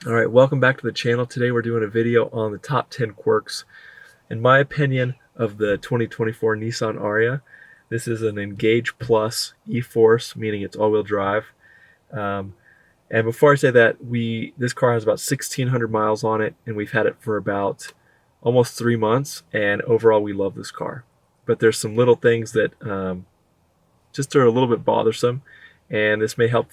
All right, welcome back to the channel. Today we're doing a video on the top 10 quirks, in my opinion, of the 2024 Nissan Ariya. This is an Engage Plus e-Force, meaning it's all-wheel drive. Um, and before I say that, this car has about 1,600 miles on it, and we've had it for about almost 3 months, and overall we love this car. But there's some little things that just are a little bit bothersome, and this may help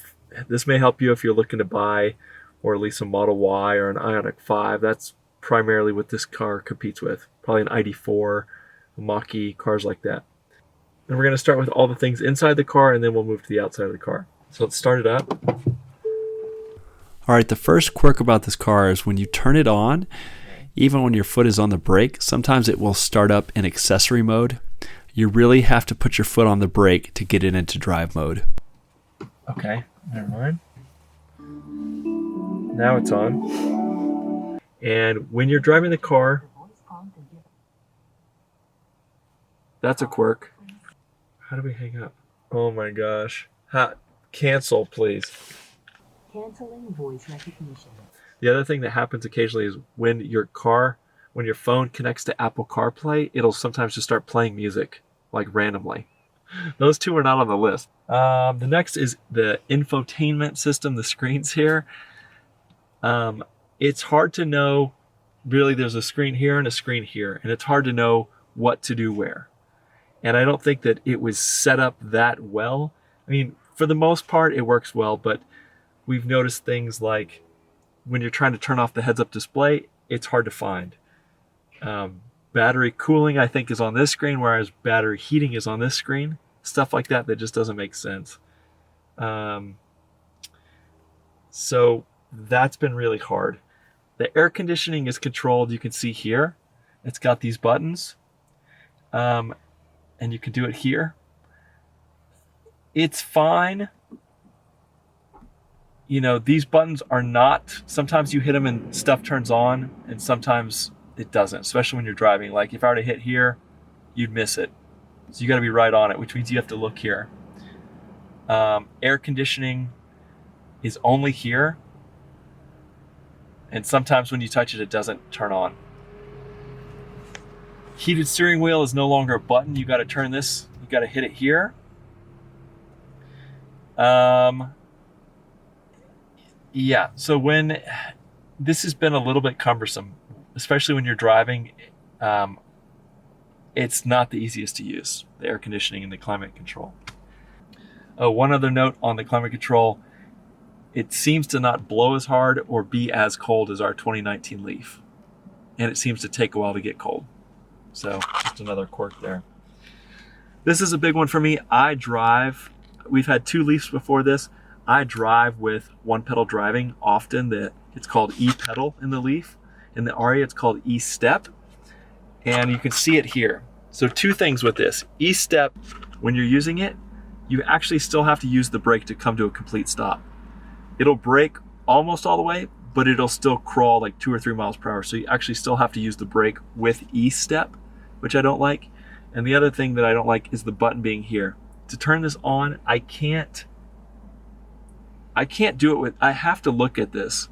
you if you're looking to buy or at least a Model Y or an Ioniq 5. That's primarily what this car competes with. Probably an ID4, a Mach-E, cars like that. And we're going to start with all the things inside the car, and then we'll move to the outside of the car. So let's start it up. All right, the first quirk about this car is when you turn it on, even when your foot is on the brake, sometimes it will start up in accessory mode. You really have to put your foot on the brake to get it into drive mode. Okay, never mind. Now it's on. And when you're driving the car, that's a quirk. How do we hang up? Oh my gosh. Cancel, please. Canceling voice recognition. The other thing that happens occasionally is when your phone connects to Apple CarPlay, it'll sometimes just start playing music, like randomly. Those two are not on the list. The next is the infotainment system, the screens here. It's hard to know, really, there's a screen here and a screen here, and it's hard to know what to do where. And I don't think that it was set up that well. I mean, for the most part, it works well, but we've noticed things like when you're trying to turn off the heads-up display, it's hard to find. Battery cooling, I think, is on this screen, whereas battery heating is on this screen. Stuff like that just doesn't make sense. So that's been really hard. The air conditioning is controlled. You can see here, it's got these buttons, and you can do it here. It's fine. You know, these buttons are not, sometimes you hit them and stuff turns on, and sometimes it doesn't, especially when you're driving. Like if I were to hit here, you'd miss it. So you got to be right on it, which means you have to look here. Air conditioning is only here. And sometimes when you touch it, it doesn't turn on. Heated steering wheel is no longer a button. You got to turn this, you got to hit it here. Yeah, so when this has been a little bit cumbersome, especially when you're driving, it's not the easiest to use, the air conditioning and the climate control. Oh, one other note on the climate control, it seems to not blow as hard or be as cold as our 2019 Leaf. And it seems to take a while to get cold. So just another quirk there. This is a big one for me. I drive, we've had 2 Leafs before this. I drive with one pedal driving often. It's called e-pedal in the Leaf. In the Ariya, it's called e-step. And you can see it here. So 2 things with this. E-step, when you're using it, you actually still have to use the brake to come to a complete stop. It'll brake almost all the way, but it'll still crawl like 2 or 3 miles per hour. So you actually still have to use the brake with e-step, which I don't like. And the other thing that I don't like is the button being here. To turn this on, I can't do it with, I have to look at this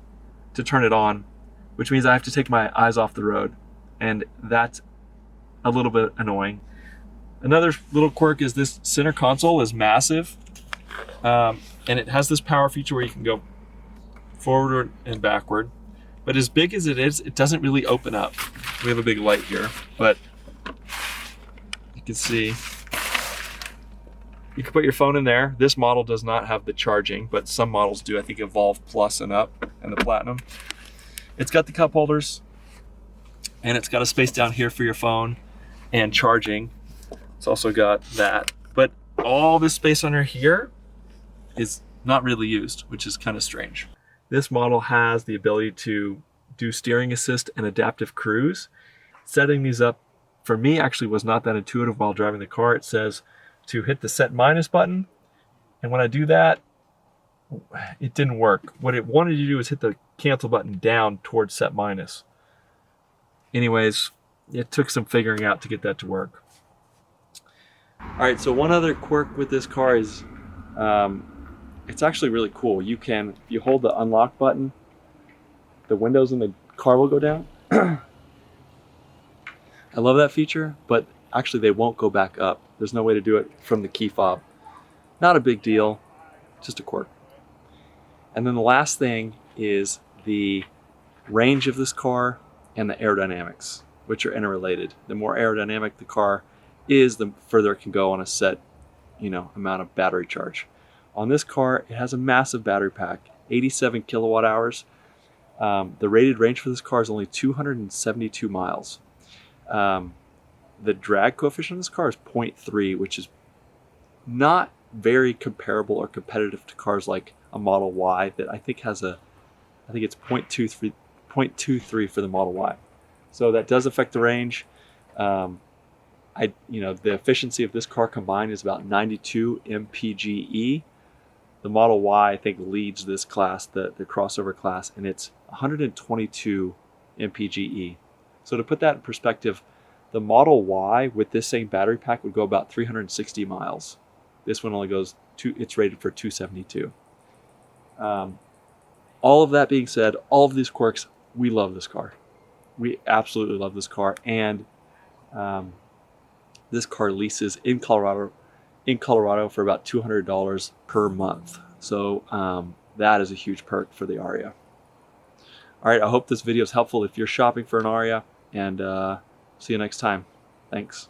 to turn it on, which means I have to take my eyes off the road. And that's a little bit annoying. Another little quirk is this center console is massive. And it has this power feature where you can go forward and backward. But as big as it is, it doesn't really open up. We have a big light here, but you can see you can put your phone in there. This model does not have the charging, but some models do. I think Evolve Plus and up, and the Platinum. It's got the cup holders, and it's got a space down here for your phone and charging. It's also got that. But all this space under here is not really used, which is kind of strange. This model has the ability to do steering assist and adaptive cruise. Setting these up, for me, actually was not that intuitive while driving the car. It says to hit the set minus button, and when I do that, it didn't work. What it wanted you to do is hit the cancel button down towards set minus. Anyways, it took some figuring out to get that to work. All right, so one other quirk with this car is it's actually really cool. You hold the unlock button the windows in the car will go down. I love that feature, but actually they won't go back up. There's no way to do it from the key fob. Not a big deal, just a quirk. And then the last thing is the range of this car and the aerodynamics, which are interrelated. The more aerodynamic the car is, the further it can go on a set, amount of battery charge. On this car, it has a massive battery pack, 87 kilowatt hours. The rated range for this car is only 272 miles. The drag coefficient of this car is 0.3, which is not very comparable or competitive to cars like a Model Y that I think it's 0.23 for the Model Y. So that does affect the range. The efficiency of this car combined is about 92 mpge. The Model Y, I think, leads this class, the crossover class, and it's 122 mpge. So to put that in perspective, the Model Y with this same battery pack would go about 360 miles. This one only it's rated for 272. All of that being said, all of these quirks, we love this car. We absolutely love this car, and this car leases in Colorado for about $200 per month. So that is a huge perk for the Ariya. All right, I hope this video is helpful if you're shopping for an Ariya, and see you next time. Thanks.